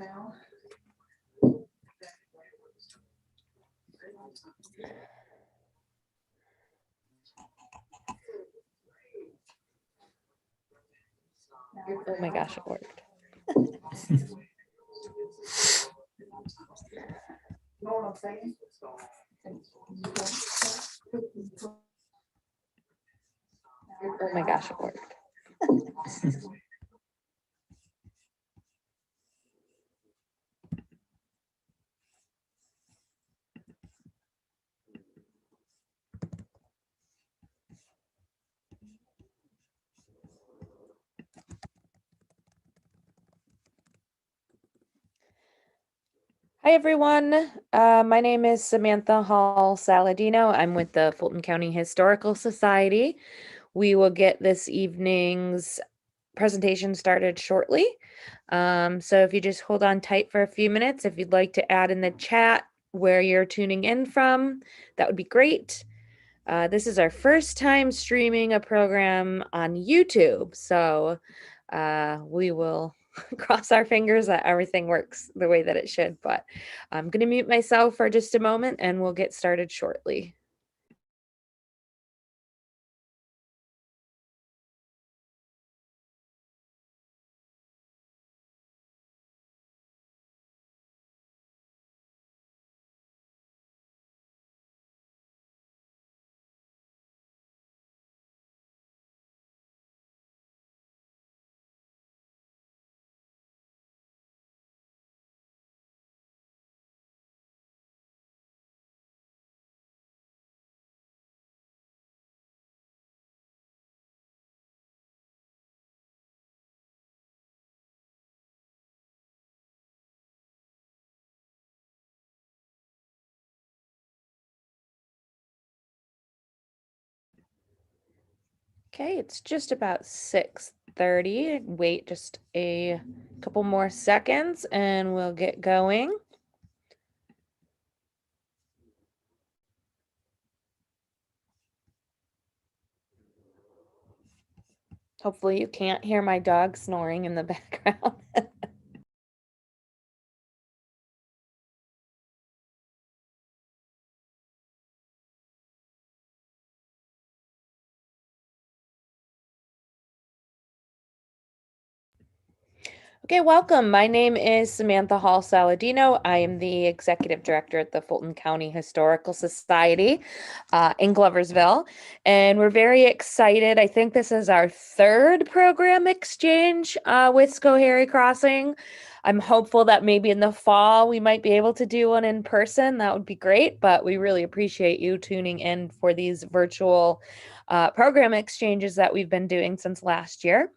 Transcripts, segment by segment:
Oh my gosh, it worked. Oh my gosh, it worked. Hi, everyone. My name is Samantha Hall Saladino. I'm with the Fulton County Historical Society. We will get this evening's presentation started shortly. So if you just hold on tight for a few minutes, if you'd like to add in the chat where you're tuning in from, that would be great. This is our first time streaming a program on YouTube, so we will cross our fingers that everything works the way that it should, but I'm going to mute myself for just a moment and we'll get started shortly. Okay, it's just about 6:30. Wait just a couple more seconds and we'll get going. Hopefully you can't hear my dog snoring in the background. Okay, welcome. My name is Samantha Hall Saladino. I am the executive director at the Fulton County Historical Society in Gloversville, and we're very excited. I think this is our third program exchange with Schoharie Crossing. I'm hopeful that maybe in the fall we might be able to do one in person. That would be great, but we really appreciate you tuning in for these virtual program exchanges that we've been doing since last year.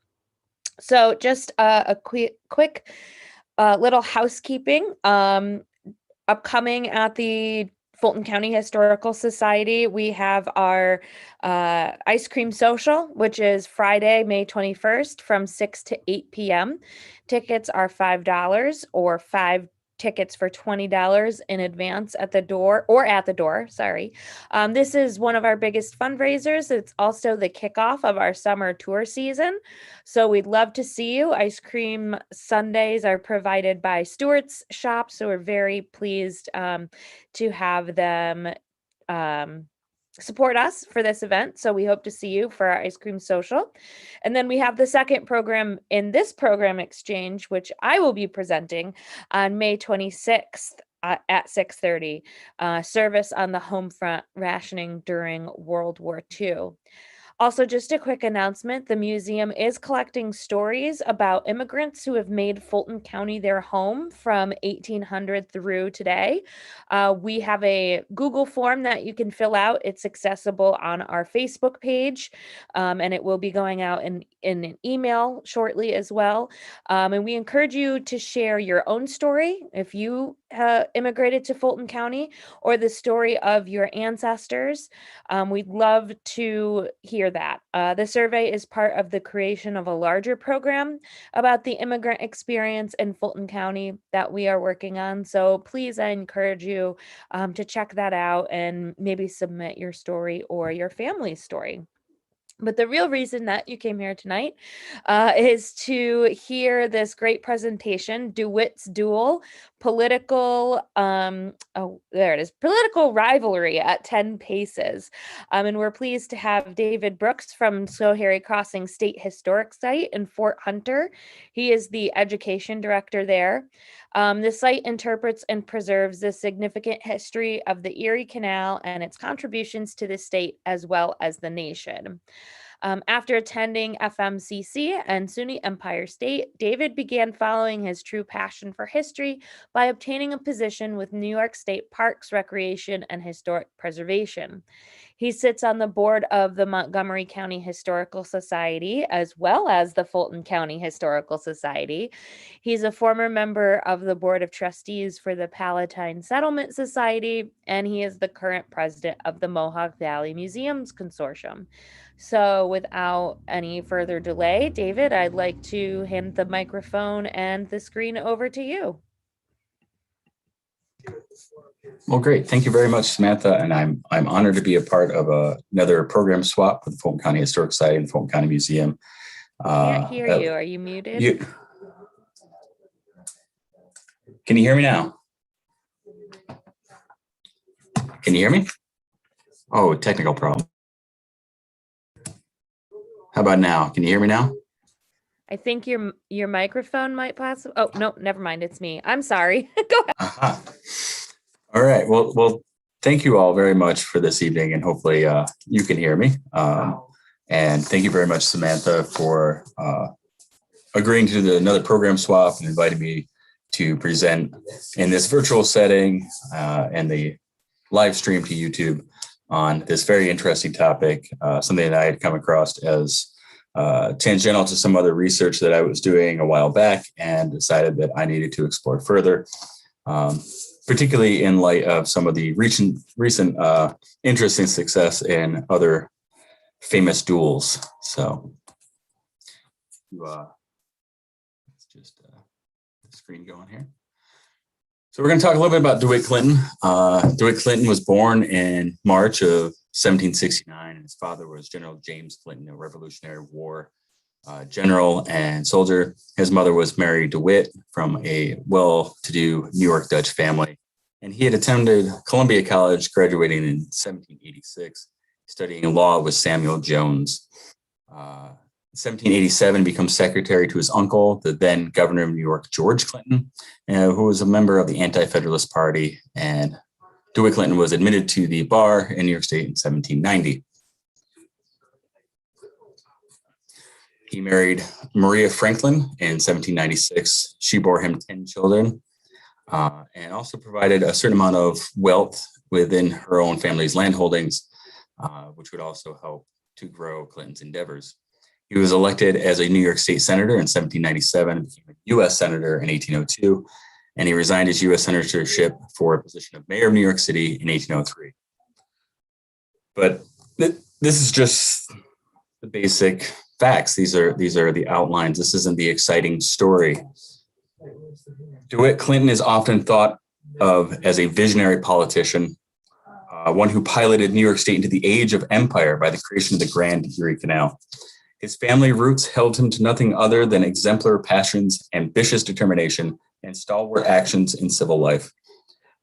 So just a quick little housekeeping. Upcoming at the Fulton County Historical Society, we have our ice cream social, which is Friday, May 21st from 6 to 8 p.m. Tickets are $5 or 5 tickets for $20 in advance at the door or at the door. Sorry. This is one of our biggest fundraisers. It's also the kickoff of our summer tour season. So we'd love to see you. Ice cream sundaes are provided by Stewart's Shop. So we're very pleased to have them support us for this event. So we hope to see you for our ice cream social. And then we have the second program in this program exchange, which I will be presenting on May 26th at 6:30, service on the home front rationing during World War II. Also, just a quick announcement, the museum is collecting stories about immigrants who have made Fulton County their home from 1800 through today. We have a Google form that you can fill out. It's accessible on our Facebook page, and it will be going out in an email shortly as well. And we encourage you to share your own story if you immigrated to Fulton County or the story of your ancestors. We'd love to hear that. The survey is part of the creation of a larger program about the immigrant experience in Fulton County that we are working on. So please, I encourage you to check that out and maybe submit your story or your family's story. But the real reason that you came here tonight is to hear this great presentation, DeWitt's Duel, political rivalry at 10 paces. And we're pleased to have David Brooks from Schoharie Crossing State Historic Site in Fort Hunter. He is the education director there. The site interprets and preserves the significant history of the Erie Canal and its contributions to the state as well as the nation. After attending FMCC and SUNY Empire State, David began following his true passion for history by obtaining a position with New York State Parks, Recreation, and Historic Preservation. He sits on the board of the Montgomery County Historical Society as well as the Fulton County Historical Society. He's a former member of the Board of Trustees for the Palatine Settlement Society, and he is the current president of the Mohawk Valley Museums Consortium. So without any further delay, David, I'd like to hand the microphone and the screen over to you. Well, great. Thank you very much, Samantha. And I'm honored to be a part of another program swap with the Fulton County Historic Society and Fulton County Museum. I can't hear you. Are you muted? Can you hear me now? Can you hear me? Oh, technical problem. How about now? Can you hear me now? I think your microphone might possibly. Oh, no, never mind. It's me. I'm sorry. Go ahead. Uh-huh. All right. Well, thank you all very much for this evening, and hopefully you can hear me. And thank you very much, Samantha, for agreeing to do another program swap and inviting me to present in this virtual setting and the live stream to YouTube on this very interesting topic, something that I had come across as tangential to some other research that I was doing a while back and decided that I needed to explore further, particularly in light of some of the recent interest and success in other famous duels. So let's just the screen going here. So we're going to talk a little bit about DeWitt Clinton. DeWitt Clinton was born in March of 1769, and his father was General James Clinton, a Revolutionary War general and soldier. His mother was Mary DeWitt from a well-to-do New York Dutch family, and he had attended Columbia College, graduating in 1786, studying law with Samuel Jones. 1787, becomes secretary to his uncle, the then governor of New York, George Clinton, who was a member of the Anti-Federalist Party. And DeWitt Clinton was admitted to the bar in New York State in 1790. He married Maria Franklin in 1796. She bore him 10 children and also provided a certain amount of wealth within her own family's land holdings, which would also help to grow Clinton's endeavors. He was elected as a New York State Senator in 1797, became a U.S. Senator in 1802, and he resigned his U.S. Senatorship for a position of Mayor of New York City in 1803. But this is just the basic facts. These are the outlines. This isn't the exciting story. DeWitt Clinton is often thought of as a visionary politician, one who piloted New York State into the age of empire by the creation of the Grand Erie Canal. His family roots held him to nothing other than exemplary passions, ambitious determination, and stalwart actions in civil life.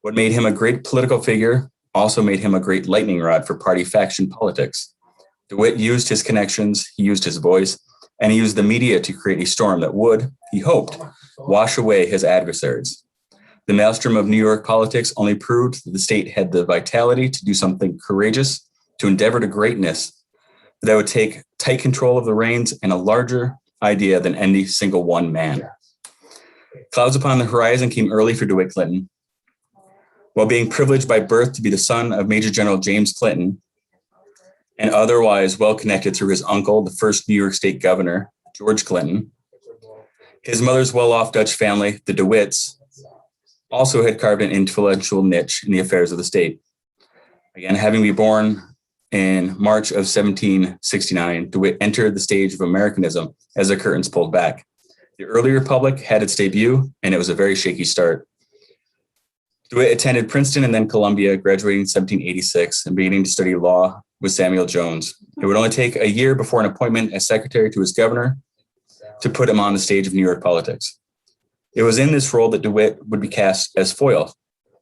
What made him a great political figure also made him a great lightning rod for party faction politics. DeWitt used his connections, he used his voice, and he used the media to create a storm that would, he hoped, wash away his adversaries. The maelstrom of New York politics only proved that the state had the vitality to do something courageous, to endeavor to greatness, that would take tight control of the reins and a larger idea than any single one man. Clouds upon the horizon came early for DeWitt Clinton. While being privileged by birth to be the son of Major General James Clinton and otherwise well-connected through his uncle, the first New York State governor, George Clinton, his mother's well-off Dutch family, the DeWitt's, also had carved an influential niche in the affairs of the state. Again, having been born in March of 1769, DeWitt entered the stage of Americanism as the curtains pulled back. The early republic had its debut, and it was a very shaky start. DeWitt attended Princeton and then Columbia, graduating in 1786 and beginning to study law was Samuel Jones. It would only take a year before an appointment as secretary to his governor to put him on the stage of New York politics. It was in this role that DeWitt would be cast as foil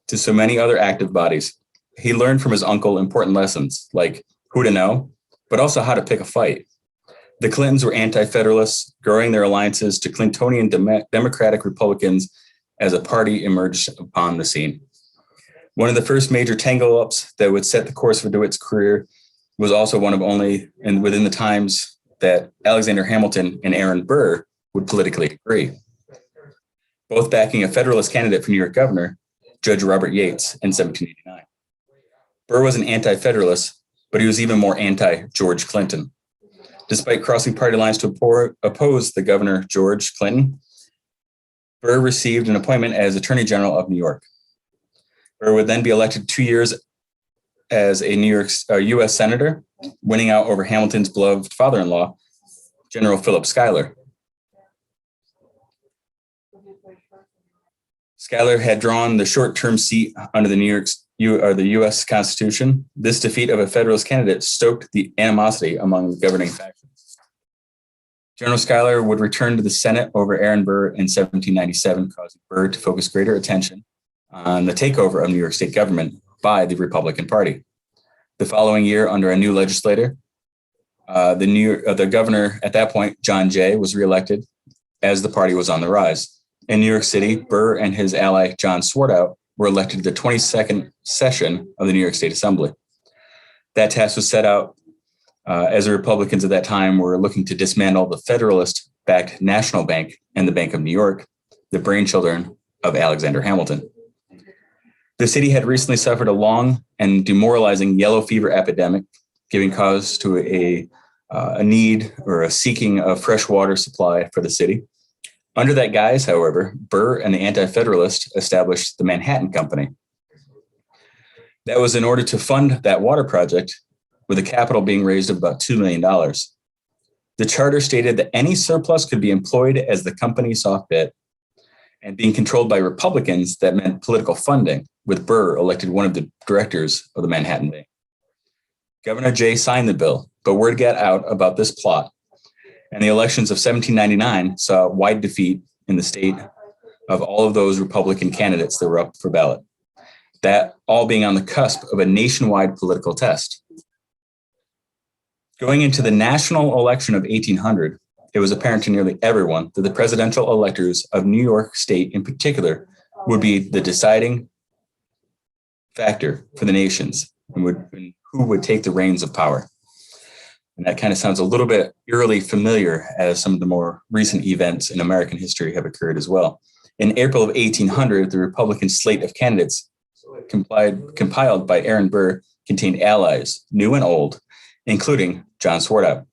to so many other active bodies. He learned from his uncle important lessons like who to know, but also how to pick a fight. The Clintons were anti-federalists, growing their alliances to Clintonian Democratic Republicans as a party emerged upon the scene. One of the first major tangle-ups that would set the course for DeWitt's career was also one of only, and within the times that Alexander Hamilton and Aaron Burr would politically agree. Both backing a Federalist candidate for New York governor, Judge Robert Yates, in 1789. Burr was an anti-Federalist, but he was even more anti-George Clinton. Despite crossing party lines to oppose the governor, George Clinton, Burr received an appointment as Attorney General of New York. Burr would then be elected 2 years as a U.S. Senator, winning out over Hamilton's beloved father-in-law, General Philip Schuyler. Schuyler had drawn the short-term seat under the U.S. Constitution. This defeat of a Federalist candidate stoked the animosity among the governing factions. General Schuyler would return to the Senate over Aaron Burr in 1797, causing Burr to focus greater attention on the takeover of New York state government by the Republican Party. The following year, under a new legislator, the governor at that point, John Jay, was reelected as the party was on the rise. In New York City, Burr and his ally, John Swartout, were elected to the 22nd session of the New York State Assembly. That task was set out as the Republicans at that time were looking to dismantle the Federalist-backed National Bank and the Bank of New York, the brainchildren of Alexander Hamilton. The city had recently suffered a long and demoralizing yellow fever epidemic, giving cause to a need or a seeking of fresh water supply for the city. Under that guise, however, Burr and the Anti-Federalists established the Manhattan Company. That was in order to fund that water project, with a capital being raised of about $2 million. The charter stated that any surplus could be employed as the company saw fit, and being controlled by Republicans, that meant political funding, with Burr elected one of the directors of the Manhattan Bank. Governor Jay signed the bill, but word got out about this plot, and the elections of 1799 saw a wide defeat in the state of all of those Republican candidates that were up for ballot. That all being on the cusp of a nationwide political test. Going into the national election of 1800, it was apparent to nearly everyone that the presidential electors of New York State in particular would be the deciding factor for the nations and who would take the reins of power. And that kind of sounds a little bit eerily familiar as some of the more recent events in American history have occurred as well. In April of 1800, the Republican slate of candidates compiled by Aaron Burr contained allies, new and old, including John Swartout,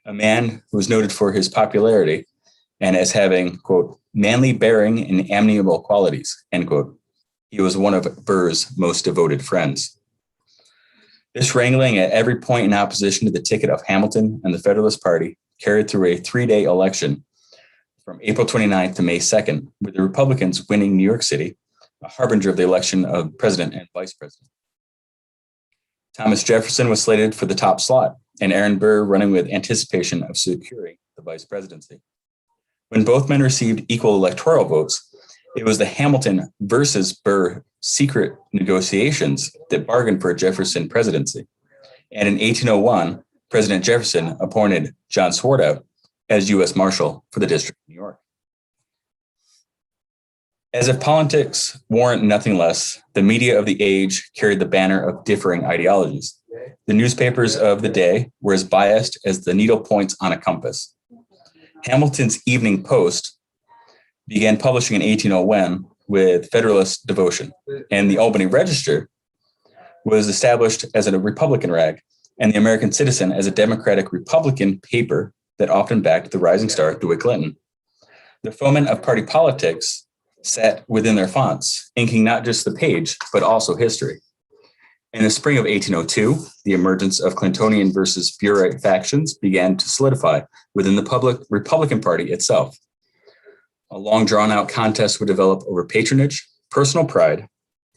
a man who was noted for his popularity and as having, quote, manly bearing and amiable qualities, end quote. He was one of Burr's most devoted friends. This wrangling at every point in opposition to the ticket of Hamilton and the Federalist Party carried through a 3-day election from April 29th to May 2nd, with the Republicans winning New York City, a harbinger of the election of president and vice president. Thomas Jefferson was slated for the top slot, and Aaron Burr running with anticipation of securing the vice presidency. When both men received equal electoral votes, it was the Hamilton versus Burr secret negotiations that bargained for a Jefferson presidency. And in 1801, President Jefferson appointed John Swartout as U.S. Marshal for the District of New York. As if politics warrant nothing less, the media of the age carried the banner of differing ideologies. The newspapers of the day were as biased as the needle points on a compass. Hamilton's Evening Post began publishing in 1801 with Federalist devotion, and the Albany Register was established as a Republican rag, and the American Citizen as a Democratic Republican paper that often backed the rising star DeWitt Clinton. The foment of party politics sat within their fonts, inking not just the page, but also history. In the spring of 1802, the emergence of Clintonian versus Burrite factions began to solidify within the Republican Party itself. A long drawn-out contest would develop over patronage, personal pride,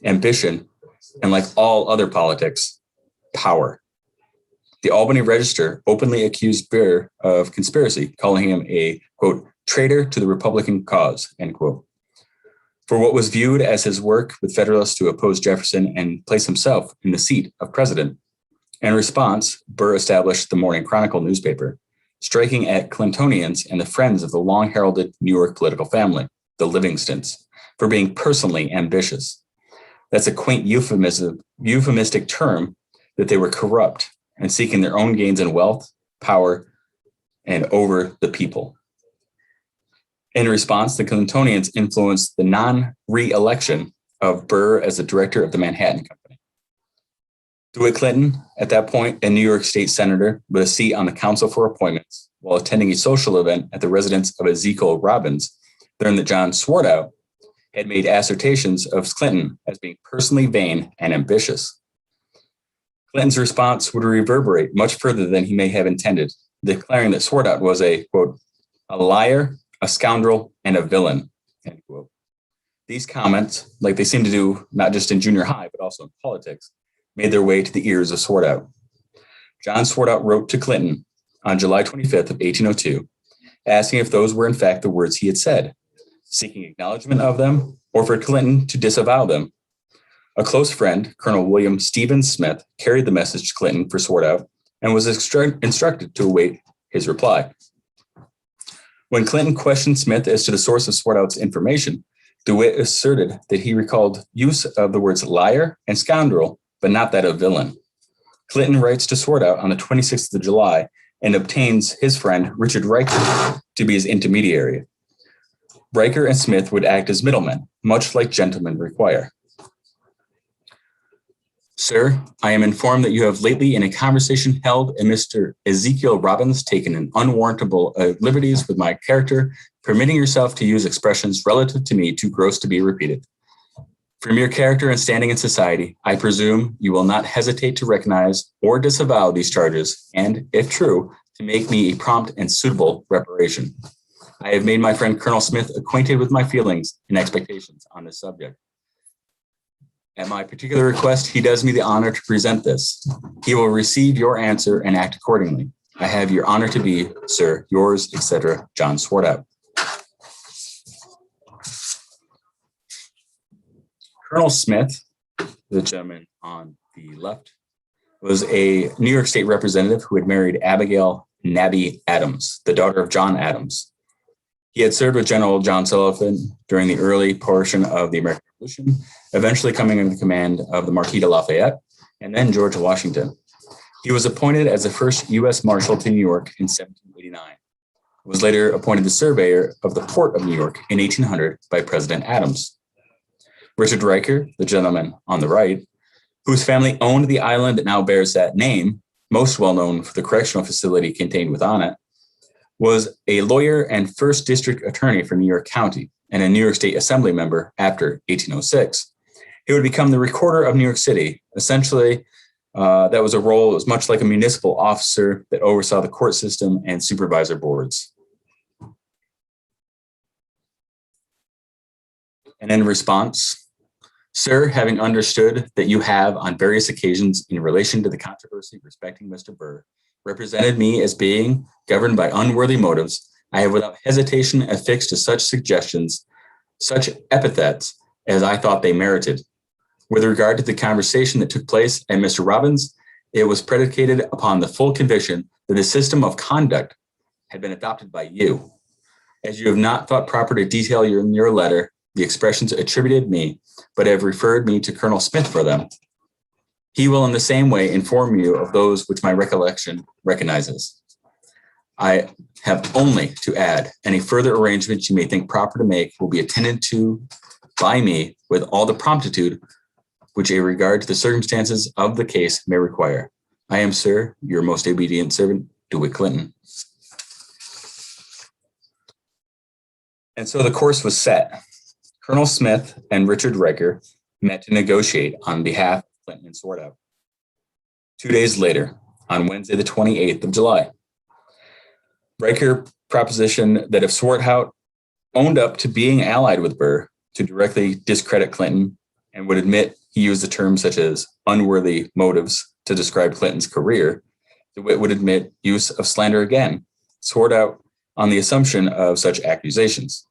ambition, and like all other politics, power. The Albany Register openly accused Burr of conspiracy, calling him a, quote, traitor to the Republican cause, end quote, for what was viewed as his work with Federalists to oppose Jefferson and place himself in the seat of president. In response, Burr established the Morning Chronicle newspaper, striking at Clintonians and the friends of the long-heralded New York political family, the Livingstons, for being personally ambitious. That's a quaint euphemistic term that they were corrupt and seeking their own gains in wealth, power, and over the people. In response, the Clintonians influenced the non-re-election of Burr as the director of the Manhattan Company. DeWitt Clinton, at that point a New York State senator with a seat on the Council for Appointments, while attending a social event at the residence of Ezekiel Robbins, learned that John Swartout had made assertions of Clinton as being personally vain and ambitious. Clinton's response would reverberate much further than he may have intended, declaring that Swartout was a, quote, a liar, a scoundrel, and a villain, end quote. These comments, like they seem to do not just in junior high, but also in politics, made their way to the ears of Swartout. John Swartout wrote to Clinton on July 25th of 1802, asking if those were in fact the words he had said, seeking acknowledgement of them, or for Clinton to disavow them. A close friend, Colonel William Stevens Smith, carried the message to Clinton for Swartout and was instructed to await his reply. When Clinton questioned Smith as to the source of Swartout's information, DeWitt asserted that he recalled use of the words liar and scoundrel, but not that of villain. Clinton writes to Swartout on the 26th of July and obtains his friend Richard Riker to be his intermediary. Riker and Smith would act as middlemen, much like gentlemen require. Sir, I am informed that you have lately in a conversation held and Mr. Ezekiel Robbins taken an unwarrantable liberties with my character, permitting yourself to use expressions relative to me too gross to be repeated. From your character and standing in society, I presume you will not hesitate to recognize or disavow these charges and, if true, to make me a prompt and suitable reparation. I have made my friend Colonel Smith acquainted with my feelings and expectations on this subject. At my particular request, he does me the honor to present this. He will receive your answer and act accordingly. I have your honor to be, sir, yours, etc., John Swartout. Colonel Smith, the gentleman on the left, was a New York State representative who had married Abigail Nabby Adams, the daughter of John Adams. He had served with General John Sullivan during the early portion of the American Revolution, eventually coming under the command of the Marquis de Lafayette and then George Washington. He was appointed as the first U.S. Marshal to New York in 1789. He was later appointed the surveyor of the port of New York in 1800 by President Adams. Richard Riker, the gentleman on the right, whose family owned the island that now bears that name, most well known for the correctional facility contained within it, was a lawyer and first district attorney for New York County and a New York State Assembly member after 1806. He would become the recorder of New York City. Essentially, that was a role that was much like a municipal officer that oversaw the court system and supervisor boards. And in response, sir, having understood that you have on various occasions in relation to the controversy respecting Mr. Burr, represented me as being governed by unworthy motives, I have without hesitation affixed to such suggestions, such epithets as I thought they merited. With regard to the conversation that took place at Mr. Robbins, it was predicated upon the full conviction that a system of conduct had been adopted by you. As you have not thought proper to detail in your letter the expressions attributed me, but have referred me to Colonel Smith for them, he will in the same way inform you of those which my recollection recognizes. I have only to add, any further arrangements you may think proper to make will be attended to by me with all the promptitude which a regard to the circumstances of the case may require. I am, sir, your most obedient servant, DeWitt Clinton. And so the course was set. Colonel Smith and Richard Riker met to negotiate on behalf of Clinton and Swartout. 2 days later, on Wednesday, the 28th of July, Riker propositioned that if Swartout owned up to being allied with Burr to directly discredit Clinton and would admit he used the terms such as unworthy motives to describe Clinton's career, DeWitt would admit use of slander again, sword out on the assumption of such accusations.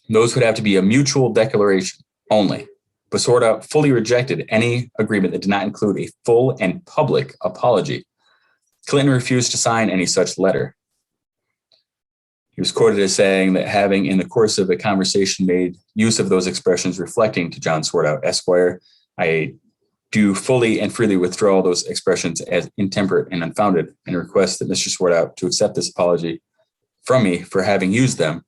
Those would have to be a mutual declaration only, but sword out fully rejected any agreement that did not include a full and public apology. Clinton refused to sign any such letter. He was quoted as saying that having, in the course of a conversation, made use of those expressions reflecting to John Swartout, Esquire, I do fully and freely withdraw those expressions as intemperate and unfounded, and request that Mr. Swartout to accept this apology from me for having used them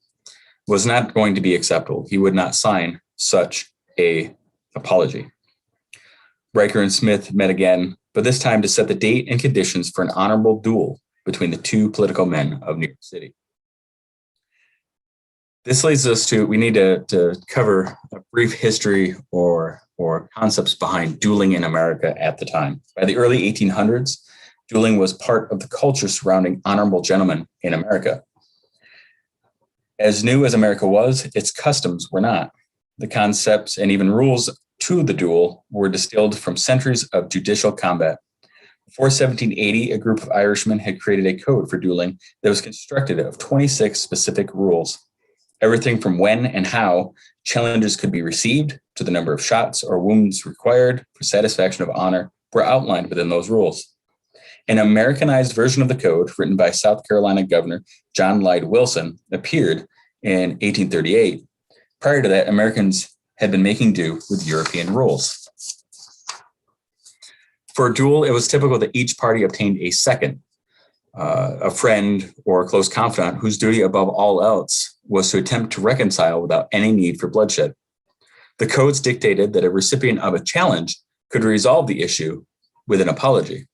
was not going to be acceptable. He would not sign such a apology. Riker and Smith met again, but this time to set the date and conditions for an honorable duel between the two political men of New York City. This leads us to, we need to cover a brief history or concepts behind dueling in America at the time. By the early 1800s, dueling was part of the culture surrounding honorable gentlemen in America. As new as America was, its customs were not. The concepts and even rules to the duel were distilled from centuries of judicial combat. Before 1780, a group of Irishmen had created a code for dueling that was constructed of 26 specific rules. Everything from when and how challenges could be received to the number of shots or wounds required for satisfaction of honor were outlined within those rules. An Americanized version of the code, written by South Carolina Governor John Lyde Wilson, appeared in 1838. Prior to that, Americans had been making do with European rules. For a duel, it was typical that each party obtained a second, a friend or a close confidant whose duty above all else was to attempt to reconcile without any need for bloodshed. The codes dictated that a recipient of a challenge could resolve the issue with an apology.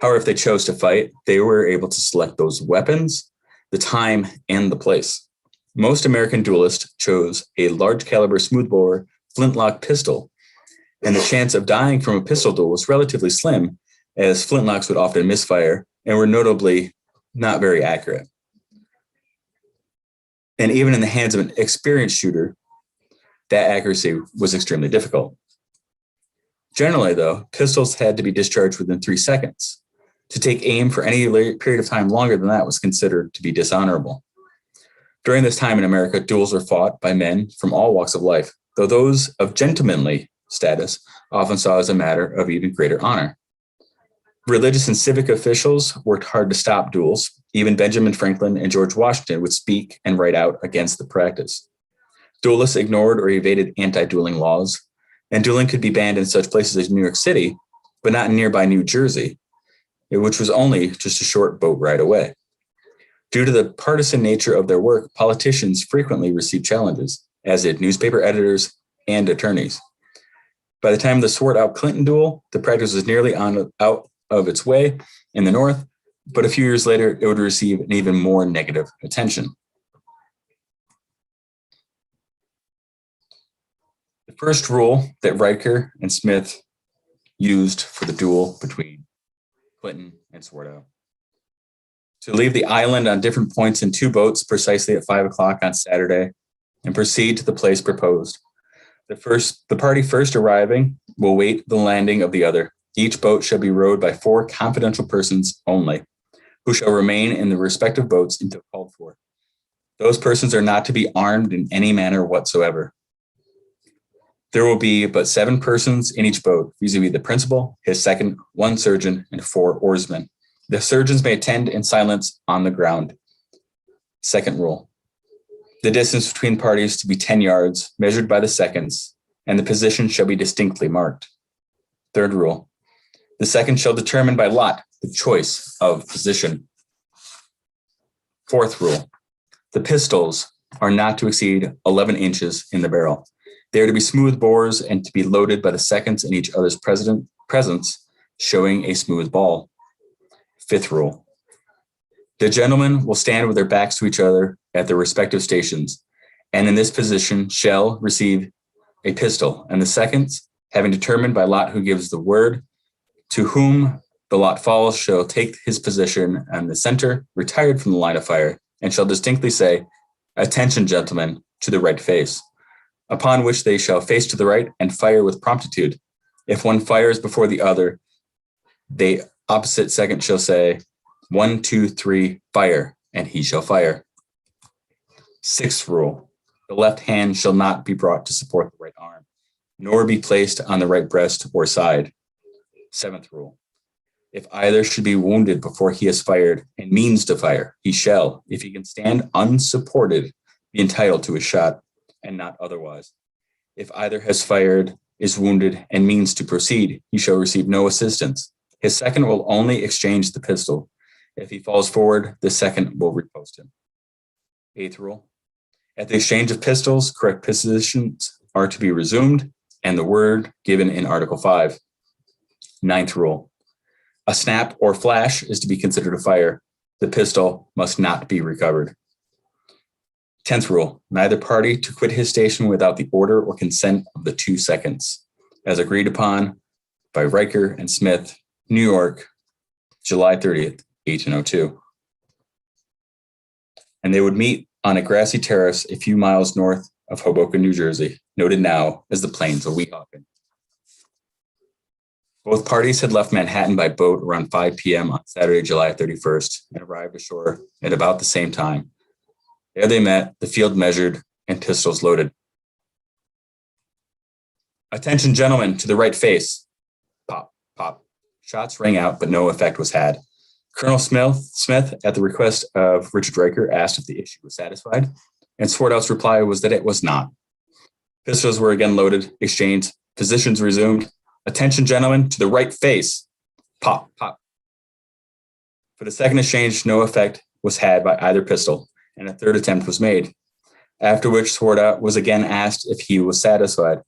However, if they chose to fight, they were able to select those weapons, the time, and the place. Most American duelists chose a large caliber smoothbore flintlock pistol, and the chance of dying from a pistol duel was relatively slim, as flintlocks would often misfire and were notably not very accurate. And even in the hands of an experienced shooter, that accuracy was extremely difficult. Generally, though, pistols had to be discharged within 3 seconds. To take aim for any period of time longer than that was considered to be dishonorable. During this time in America, duels were fought by men from all walks of life, though those of gentlemanly status often saw as a matter of even greater honor. Religious and civic officials worked hard to stop duels. Even Benjamin Franklin and George Washington would speak and write out against the practice. Duelists ignored or evaded anti-dueling laws, and dueling could be banned in such places as New York City, but not in nearby New Jersey, which was only just a short boat ride away. Due to the partisan nature of their work, politicians frequently received challenges, as did newspaper editors and attorneys. By the time of the Swartout Clinton duel, the practice was nearly out of its way in the North, but a few years later, it would receive an even more negative attention. The first rule that Riker and Smith used for the duel between Clinton and Swartout: to leave the island on different points in 2 boats precisely at 5 o'clock on Saturday and proceed to the place proposed. The party first arriving will wait the landing of the other. Each boat shall be rowed by 4 confidential persons only, who shall remain in the respective boats until called for. Those persons are not to be armed in any manner whatsoever. There will be but 7 persons in each boat, vis-a-vis the principal, his second, 1 surgeon, and 4 oarsmen. The surgeons may attend in silence on the ground. Second rule: the distance between parties to be 10 yards, measured by the seconds, and the position shall be distinctly marked. Third rule: the second shall determine by lot the choice of position. Fourth rule: the pistols are not to exceed 11 inches in the barrel. They are to be smooth bores and to be loaded by the seconds in each other's presence, showing a smooth ball. Fifth rule: the gentlemen will stand with their backs to each other at their respective stations, and in this position shall receive a pistol, and the seconds, having determined by lot who gives the word, to whom the lot falls, shall take his position in the center, retired from the line of fire, and shall distinctly say, "Attention, gentlemen, to the right face," upon which they shall face to the right and fire with promptitude. If one fires before the other, they opposite second shall say, 1, 2, 3, fire, and he shall fire. 6th rule, the left hand shall not be brought to support the right arm, nor be placed on the right breast or side. 7th rule, if either should be wounded before he has fired and means to fire, he shall, if he can stand unsupported, be entitled to a shot, and not otherwise. If either has fired, is wounded, and means to proceed, he shall receive no assistance. His second will only exchange the pistol. If he falls forward, the second will repost him. 8th rule, at the exchange of pistols, correct positions are to be resumed, and the word given in Article 5. 9th rule, a snap or flash is to be considered a fire. The pistol must not be recovered. 10th rule, neither party to quit his station without the order or consent of the 2 seconds, as agreed upon by Riker and Smith, New York, July 30th, 1802. And they would meet on a grassy terrace a few miles north of Hoboken, New Jersey, noted now as the Plains of Weehawken. Both parties had left Manhattan by boat around 5 p.m. on Saturday, July 31st, and arrived ashore at about the same time. There they met, the field measured, and pistols loaded. Attention, gentlemen, to the right face. Pop, pop. Shots rang out, but no effect was had. Colonel Smith, at the request of Richard Riker, asked if the issue was satisfied, and Swartout's reply was that it was not. Pistols were again loaded, exchanged, positions resumed. Attention, gentlemen, to the right face. Pop, pop. For the second exchange, no effect was had by either pistol, and a third attempt was made, after which Swartout was again asked if he was satisfied,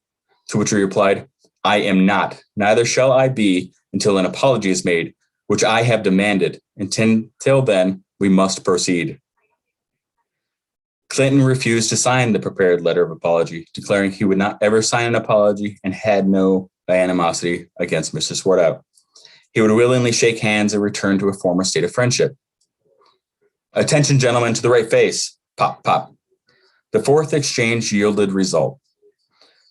to which he replied, I am not, neither shall I be until an apology is made, which I have demanded. Until then, we must proceed. Clinton refused to sign the prepared letter of apology, declaring he would not ever sign an apology and had no animosity against Mr. Swartout. He would willingly shake hands and return to a former state of friendship. Attention, gentlemen, to the right face. Pop, pop. The fourth exchange yielded result.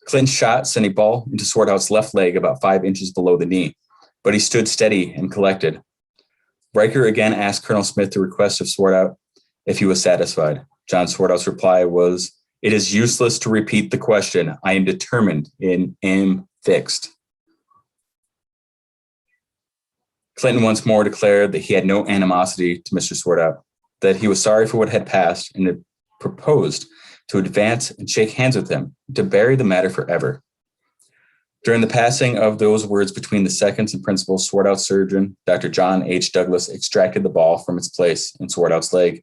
Clinton's shot sent a ball into Swartout's left leg about 5 inches below the knee, but he stood steady and collected. Riker again asked Colonel Smith to request of Swartout if he was satisfied. John Swartout's reply was, it is useless to repeat the question. I am determined and am fixed. Clinton once more declared that he had no animosity to Mr. Swartout, that he was sorry for what had passed, and had proposed to advance and shake hands with him, to bury the matter forever. During the passing of those words between the seconds and principals, Swartout's surgeon, Dr. John H. Douglas, extracted the ball from its place in Swartout's leg,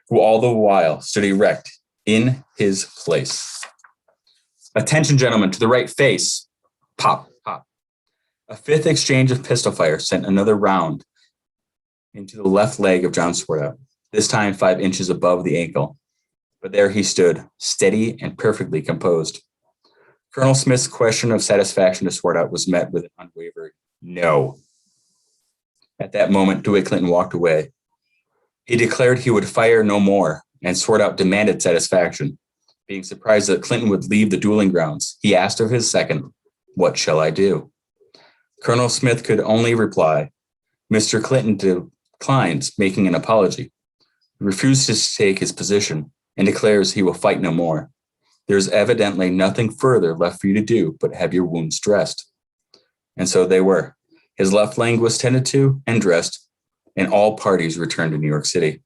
who all the while stood erect in his place. Attention, gentlemen, to the right face. Pop, pop. A fifth exchange of pistol fire sent another round into the left leg of John Swartout, this time 5 inches above the ankle. But there he stood, steady and perfectly composed. Colonel Smith's question of satisfaction to Swartout was met with an unwavering no. At that moment, DeWitt Clinton walked away. He declared he would fire no more, and Swartout demanded satisfaction. Being surprised that Clinton would leave the dueling grounds, he asked of his second, what shall I do? Colonel Smith could only reply, Mr. Clinton declines making an apology. He refuses to take his position and declares he will fight no more. There is evidently nothing further left for you to do but have your wounds dressed. And so they were. His left leg was tended to and dressed, and all parties returned to New York City.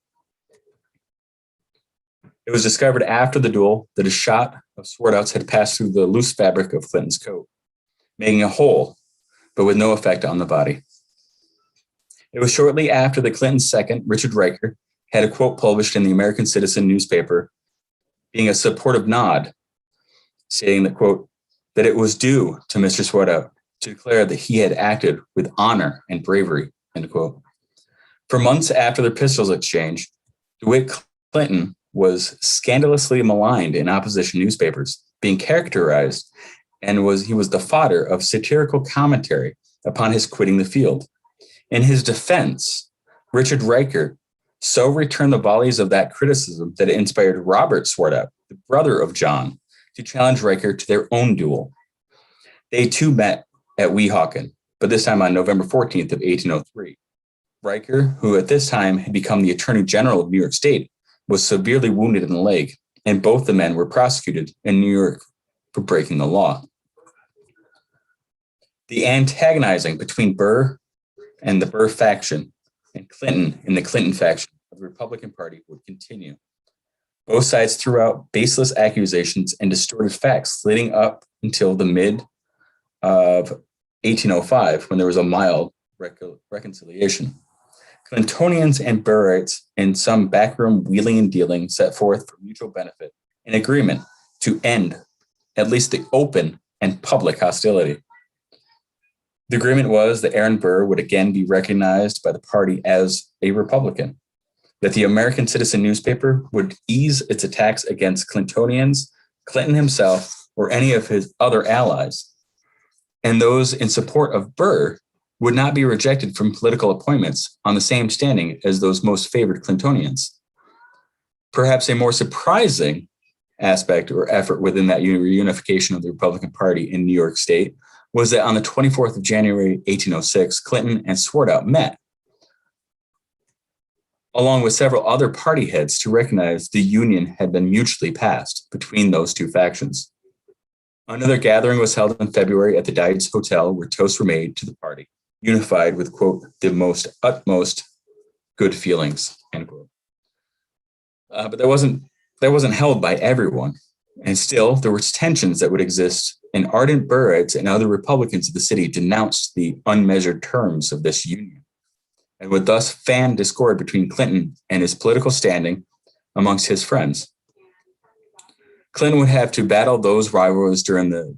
It was discovered after the duel that a shot of Swartout's had passed through the loose fabric of Clinton's coat, making a hole, but with no effect on the body. It was shortly after that Clinton's second, Richard Riker, had a quote published in the American Citizen newspaper, being a supportive nod, stating that, quote, that it was due to Mr. Swartout to declare that he had acted with honor and bravery, end quote. For months after the pistols exchange, DeWitt Clinton was scandalously maligned in opposition newspapers, being characterized, and he was the fodder of satirical commentary upon his quitting the field. In his defense, Richard Riker so returned the volleys of that criticism that it inspired Robert Swartout, the brother of John, to challenge Riker to their own duel. They too met at Weehawken, but this time on November 14th of 1803. Riker, who at this time had become the Attorney General of New York State, was severely wounded in the leg, and both the men were prosecuted in New York for breaking the law. The antagonizing between Burr and the Burr faction and Clinton and the Clinton faction of the Republican Party would continue. Both sides threw out baseless accusations and distorted facts leading up until the mid of 1805, when there was a mild reconciliation. Clintonians and Burrites in some backroom wheeling and dealing set forth for mutual benefit an agreement to end at least the open and public hostility. The agreement was that Aaron Burr would again be recognized by the party as a Republican, that the American Citizen newspaper would ease its attacks against Clintonians, Clinton himself, or any of his other allies, and those in support of Burr would not be rejected from political appointments on the same standing as those most favored Clintonians. Perhaps a more surprising aspect or effort within that reunification of the Republican Party in New York State was that on the 24th of January, 1806, Clinton and Swartout met, along with several other party heads, to recognize the union had been mutually passed between those two factions. Another gathering was held in February at the DeWitt's Hotel, where toasts were made to the party, unified with, quote, the most utmost good feelings, end quote. But that wasn't held by everyone. And still, there were tensions that would exist, and ardent Burrites and other Republicans of the city denounced the unmeasured terms of this union, and would thus fan discord between Clinton and his political standing amongst his friends. Clinton would have to battle those rivalries during the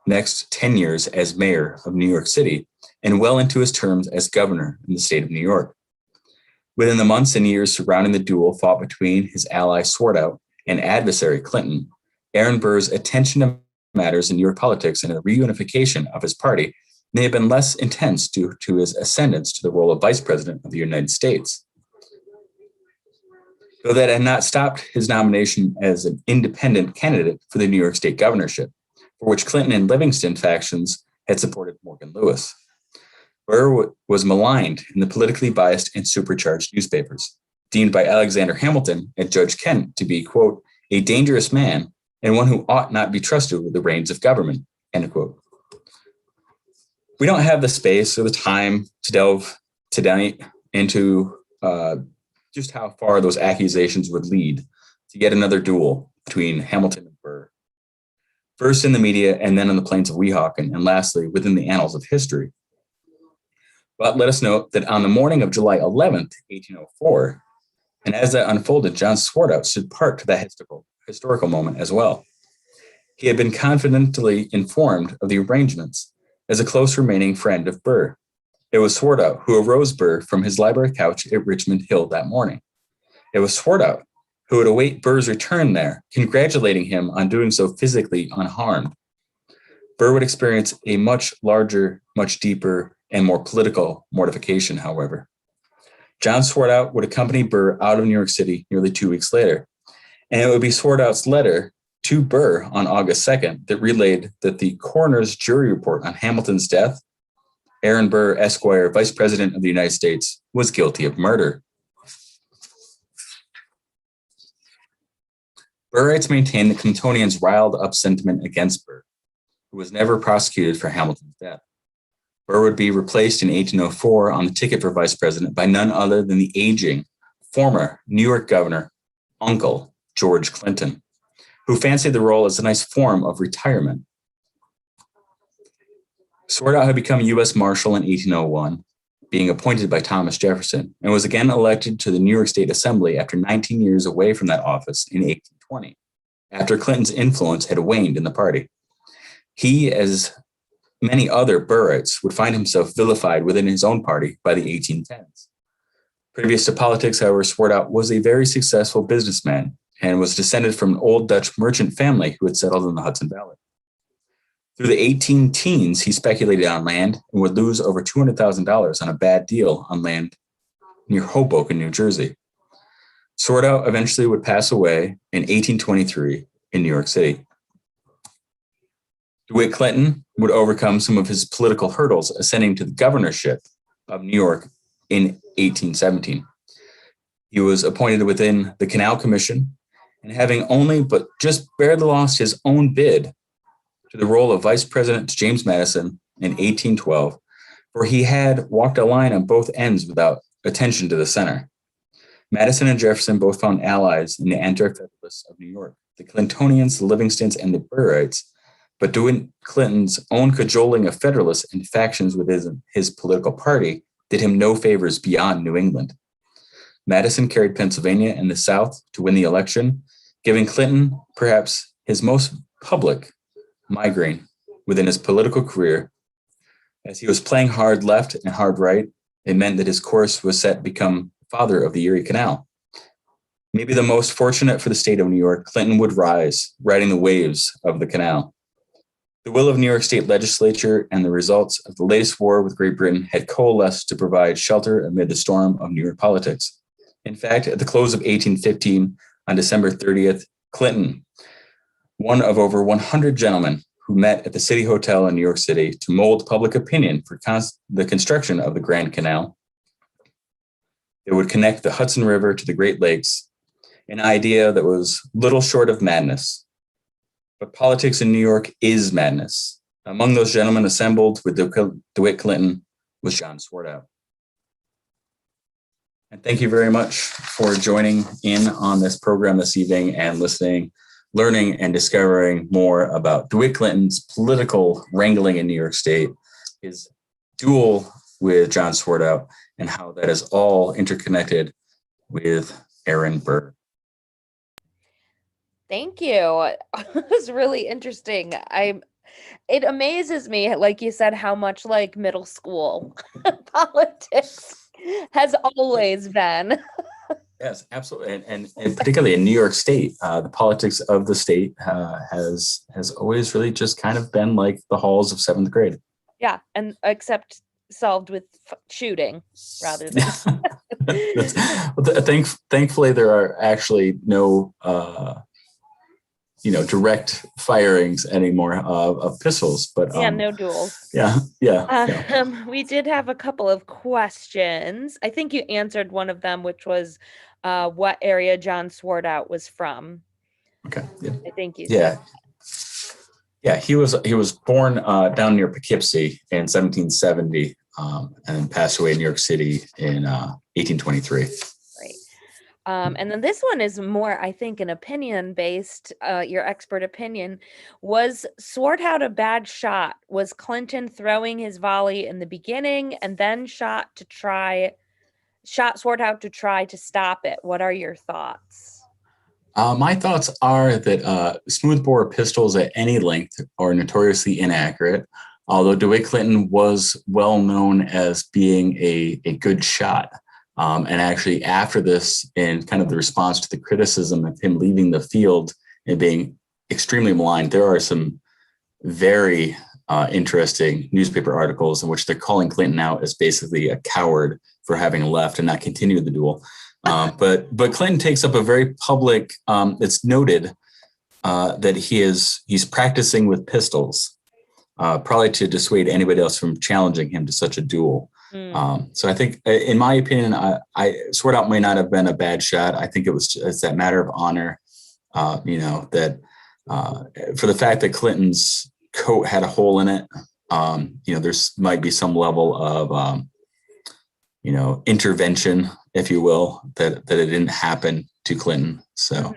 next 10 years as mayor of New York City, and well into his terms as governor in the state of New York. Within the months and years surrounding the duel fought between his ally Swartout and adversary Clinton, Aaron Burr's attention to matters in New York politics and the reunification of his party may have been less intense due to his ascendance to the role of vice president of the United States. Though that had not stopped his nomination as an independent candidate for the New York State governorship, for which Clinton and Livingston factions had supported Morgan Lewis. Burr was maligned in the politically biased and supercharged newspapers, deemed by Alexander Hamilton and Judge Kent to be, quote, a dangerous man and one who ought not be trusted with the reins of government, end quote. We don't have the space or the time to delve today into just how far those accusations would lead to yet another duel between Hamilton and Burr. First in the media, and then on the plains of Weehawken, and lastly, within the annals of history. But let us note that on the morning of July 11th, 1804, and as that unfolded, John Swartout stood part to that historical moment as well. He had been confidently informed of the arrangements as a close remaining friend of Burr. It was Swartout who arose Burr from his library couch at Richmond Hill that morning. It was Swartout who would await Burr's return there, congratulating him on doing so physically unharmed. Burr would experience a much larger, much deeper, and more political mortification, however. John Swartout would accompany Burr out of New York City nearly 2 weeks later, and it would be Swartout's letter to Burr on August 2nd that relayed that the coroner's jury report on Hamilton's death, Aaron Burr, Esquire, Vice President of the United States, was guilty of murder. Burrites maintained that Clintonians riled up sentiment against Burr, who was never prosecuted for Hamilton's death. Burr would be replaced in 1804 on the ticket for vice president by none other than the aging former New York governor, Uncle George Clinton, who fancied the role as a nice form of retirement. Swartout had become U.S. Marshal in 1801, being appointed by Thomas Jefferson, and was again elected to the New York State Assembly after 19 years away from that office in 1820, after Clinton's influence had waned in the party. He, as many other Burrites, would find himself vilified within his own party by the 1810s. Previous to politics, however, Swartout was a very successful businessman and was descended from an old Dutch merchant family who had settled in the Hudson Valley. Through the 18 teens, he speculated on land and would lose over $200,000 on a bad deal on land near Hoboken, New Jersey. Swartout eventually would pass away in 1823 in New York City. DeWitt Clinton would overcome some of his political hurdles, ascending to the governorship of New York in 1817. He was appointed within the Canal Commission, and having only but just barely lost his own bid to the role of vice president to James Madison in 1812, for he had walked a line on both ends without attention to the center. Madison and Jefferson both found allies in the anti-federalists of New York, the Clintonians, the Livingstons, and the Burrites, but DeWitt Clinton's own cajoling of Federalists and factions within his political party did him no favors beyond New England. Madison carried Pennsylvania and the South to win the election, giving Clinton perhaps his most public migraine within his political career. As he was playing hard left and hard right, it meant that his course was set to become father of the Erie Canal. Maybe the most fortunate for the state of New York, Clinton would rise, riding the waves of the canal. The will of New York State Legislature and the results of the latest war with Great Britain had coalesced to provide shelter amid the storm of New York politics. In fact, at the close of 1815, on December 30th, Clinton, one of over 100 gentlemen who met at the City Hotel in New York City to mold public opinion for the construction of the Grand Canal, it would connect the Hudson River to the Great Lakes, an idea that was little short of madness. But politics in New York is madness. Among those gentlemen assembled with DeWitt Clinton was John Swartout. And thank you very much for joining in on this program this evening and listening, learning, and discovering more about DeWitt Clinton's political wrangling in New York State, his duel with John Swartout, and how that is all interconnected with Aaron Burr. Thank you. It was really interesting. It amazes me, like you said, how much like middle school politics has always been. Yes, absolutely. And particularly in New York State, the politics of the state has always really just kind of been like the halls of seventh grade. Yeah, and except solved with shooting rather than. Thankfully, there are actually no direct firings anymore of pistols, but no duels. Yeah. We did have a couple of questions. I think you answered one of them, which was what area John Swartout was from. Okay. Yeah. I think you said. Yeah, he was born down near Poughkeepsie in 1770 and passed away in New York City in 1823. Right. And then this one is more, I think, an opinion-based, your expert opinion. Was Swartout a bad shot? Was Clinton throwing his volley in the beginning and then shot Swartout to try to stop it? What are your thoughts? My thoughts are that smoothbore pistols at any length are notoriously inaccurate, although DeWitt Clinton was well known as being a good shot. And actually after this, in kind of the response to the criticism of him leaving the field and being extremely maligned, there are some very interesting newspaper articles in which they're calling Clinton out as basically a coward for having left and not continued the duel. But Clinton takes up a very public, it's noted that he's practicing with pistols, probably to dissuade anybody else from challenging him to such a duel. So I think, in my opinion, Swartout may not have been a bad shot. I think it's that matter of honor, that for the fact that Clinton's coat had a hole in it, there's might be some level of, intervention, if you will, that it didn't happen to Clinton. So,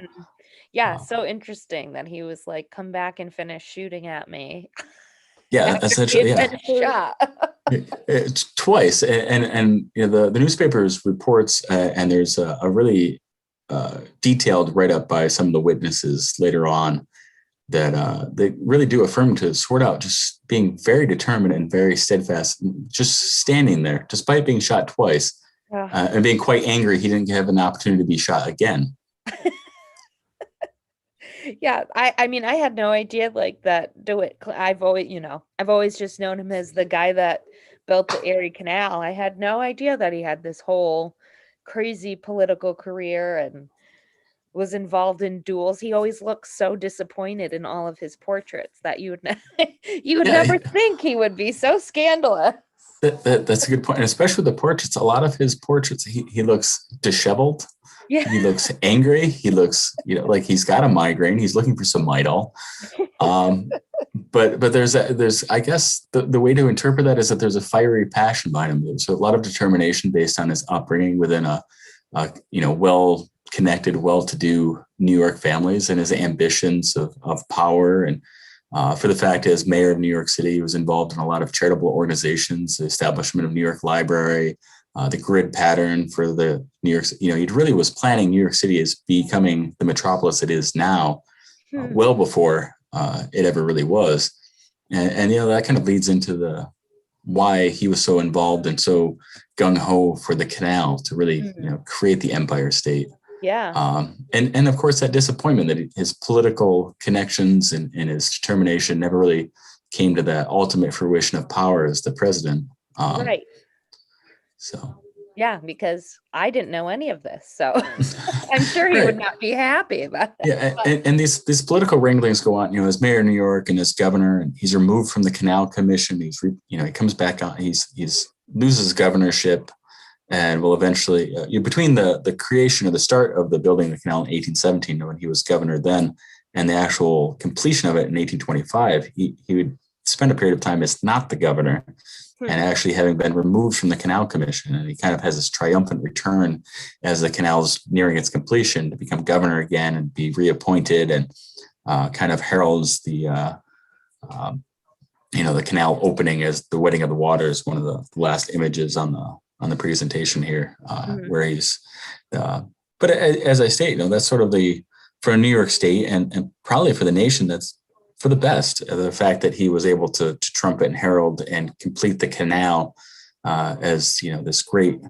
yeah, so interesting that he was like, come back and finish shooting at me. Yeah, essentially, yeah. It's twice, and the newspapers reports, and there's a really detailed write-up by some of the witnesses later on that they really do affirm to Swartout just being very determined and very steadfast, just standing there despite being shot twice, and being quite angry he didn't have an opportunity to be shot again. Yeah, I mean, I had no idea like that. DeWitt, I've always just known him as the guy that built the Erie Canal. I had no idea that he had this whole crazy political career, and was involved in duels, he always looks so disappointed in all of his portraits that you would you would Yeah, never think he would be so scandalous. that's a good point. And especially the portraits, a lot of his portraits, he looks disheveled. Yeah. He looks angry. He looks, like he's got a migraine. He's looking for some Midol. But there's I guess the way to interpret that is that there's a fiery passion behind him. So a lot of determination based on his upbringing within a well-connected, well-to-do New York families, and his ambitions of power. And for the fact, as mayor of New York City, he was involved in a lot of charitable organizations, the establishment of New York Library, the grid pattern for the New York. He really was planning New York City as becoming the metropolis it is now, well before it ever really was. And that kind of leads into why he was so involved and so gung-ho for the canal to really, create the Empire State. Yeah. And of course, that disappointment that his political connections and his determination never really came to that ultimate fruition of power as the president. Right. So. Yeah, because I didn't know any of this, so I'm sure he would not be happy about it. Yeah, and these political wranglings go on. As mayor of New York and as governor, and he's removed from the Canal Commission. He comes back on. He's loses governorship, and will eventually between the creation or the start of the building of the canal in 1817, when he was governor then, and the actual completion of it in 1825, he would spend a period of time as not the governor. And actually having been removed from the Canal Commission. And he kind of has this triumphant return as the canal's nearing its completion to become governor again and be reappointed, and kind of heralds the canal opening as the wedding of the waters, one of the last images on the presentation here, where he's, but as I state, that's sort of for New York State and probably for the nation, that's for the best, the fact that he was able to trumpet and herald and complete the canal as this great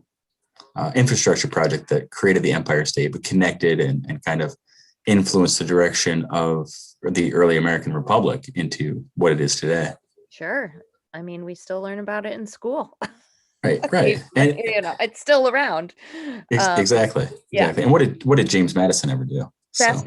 infrastructure project that created the Empire State, but connected and kind of influenced the direction of the early American Republic into what it is today. Sure. I mean, we still learn about it in school. Right. And it's still around. Exactly. Yeah. Exactly. And what did James Madison ever do? So.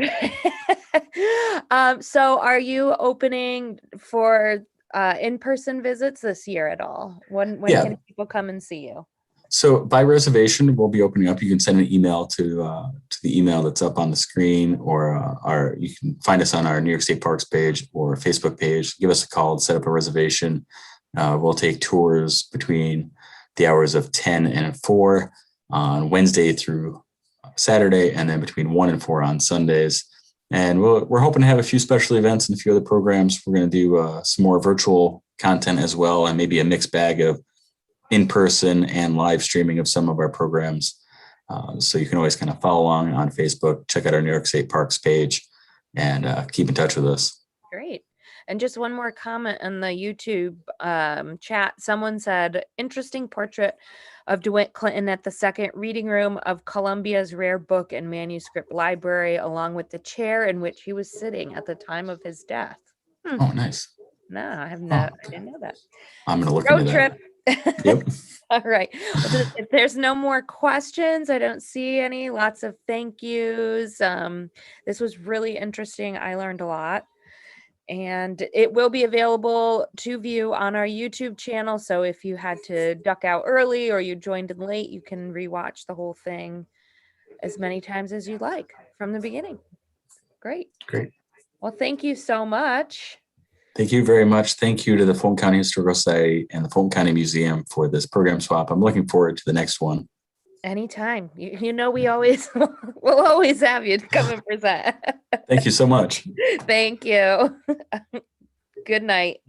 So are you opening for in-person visits this year at all? When can people come and see you? So by reservation, we'll be opening up. You can send an email to the email that's up on the screen, or you can find us on our New York State Parks page or Facebook page. Give us a call, set up a reservation. We'll take tours between the hours of 10 and 4 on Wednesday through Saturday, and then between 1 and 4 on Sundays. And we're hoping to have a few special events and a few other programs. We're going to do some more virtual content as well, and maybe a mixed bag of in-person and live streaming of some of our programs. So you can always kind of follow along on Facebook, check out our New York State Parks page, and keep in touch with us. Great. And just one more comment on the YouTube chat. Someone said, interesting portrait of DeWitt Clinton at the second reading room of Columbia's rare book and manuscript library, along with the chair in which he was sitting at the time of his death. Oh, nice. No, I didn't know that. I'm going to look Road into trip. that. Yep. All right. Well, if there's no more questions, I don't see any. Lots of thank yous. This was really interesting. I learned a lot. And it will be available to view on our YouTube channel. So if you had to duck out early or you joined in late, you can rewatch the whole thing as many times as you like from the beginning. Great. Well, thank you so much. Thank you very much. Thank you to the Fulton County Historical Society and the Fulton County Museum for this program swap. I'm looking forward to the next one. Anytime. We always we'll always have you to come and present. Thank you so much. Thank you. Good night.